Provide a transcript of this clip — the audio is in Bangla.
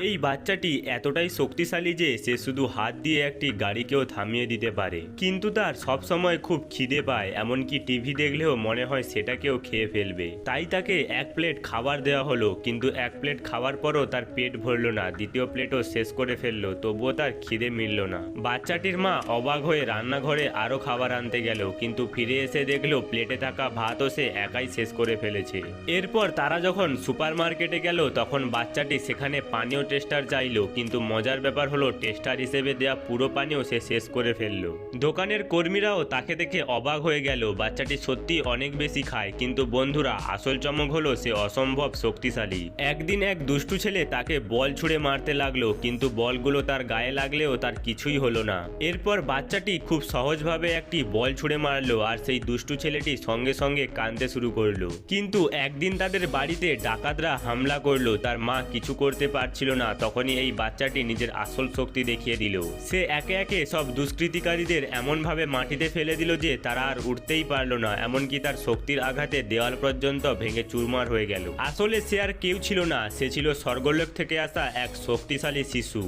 এই বাচ্চাটি এতটাই শক্তিশালী যে সে শুধু হাত দিয়ে একটি গাড়িকেও থামিয়ে দিতে পারে, কিন্তু তার সব সময় খুব খিদে পায়, এমনকি টিভি দেখলেও মনে হয় সেটাকেও খেয়ে ফেলবে। তাই তাকে এক প্লেট খাবার দেওয়া হলো, কিন্তু এক প্লেট খাওয়ার পরও তার পেট ভরলো না, দ্বিতীয় প্লেটও শেষ করে ফেললো, তবুও তার খিদে মিলল না। বাচ্চাটির মা অবাক হয়ে রান্নাঘরে আরও খাবার আনতে গেল, কিন্তু ফিরে এসে দেখলো প্লেটে থাকা ভাতও সে একাই শেষ করে ফেলেছে। এরপর তারা যখন সুপার মার্কেটে গেল তখন বাচ্চাটি সেখানে পানীয় টেস্টার চাইলো, কিন্তু মজার ব্যাপার হলো টেস্টার হিসেবে দেয়া পুরো পানীয় সে শেষ করে ফেললো। দোকানের কর্মীরাও তাকে দেখে অবাক হয়ে গেল, বাচ্চাটি সত্যি অনেক বেশি খায়। কিন্তু বন্ধুরা, আসল চমক হলো সে অসম্ভব শক্তিশালী। একদিন এক দুষ্টু ছেলে তাকে বল ছুঁড়ে মারতে লাগলো, কিন্তু বলগুলো তার গায়ে লাগলেও তার কিছুই হলো না। এরপর বাচ্চাটি খুব সহজভাবে একটি বল ছুঁড়ে মারলো, আর সেই দুষ্টু ছেলেটি সঙ্গে সঙ্গে কাঁদতে শুরু করলো। কিন্তু একদিন তাদের বাড়িতে ডাকাতরা হামলা করলো, তার মা কিছু করতে পারছিল না। তখনই এই বাচ্চাটি নিজের আসল শক্তি দেখিয়ে দিল। সে একে একে সব দুষ্কৃতিকারীদের এমনভাবে মাটিতে ফেলে দিল যে তারা আর উঠতেই পারলো না, এমনকি তার শক্তির আঘাতে দেওয়াল পর্যন্ত ভেঙে চুরমার হয়ে গেল। আসলে সে আর কেউ ছিল না, সে ছিল স্বর্গলোক থেকে আসা এক শক্তিশালী শিশু।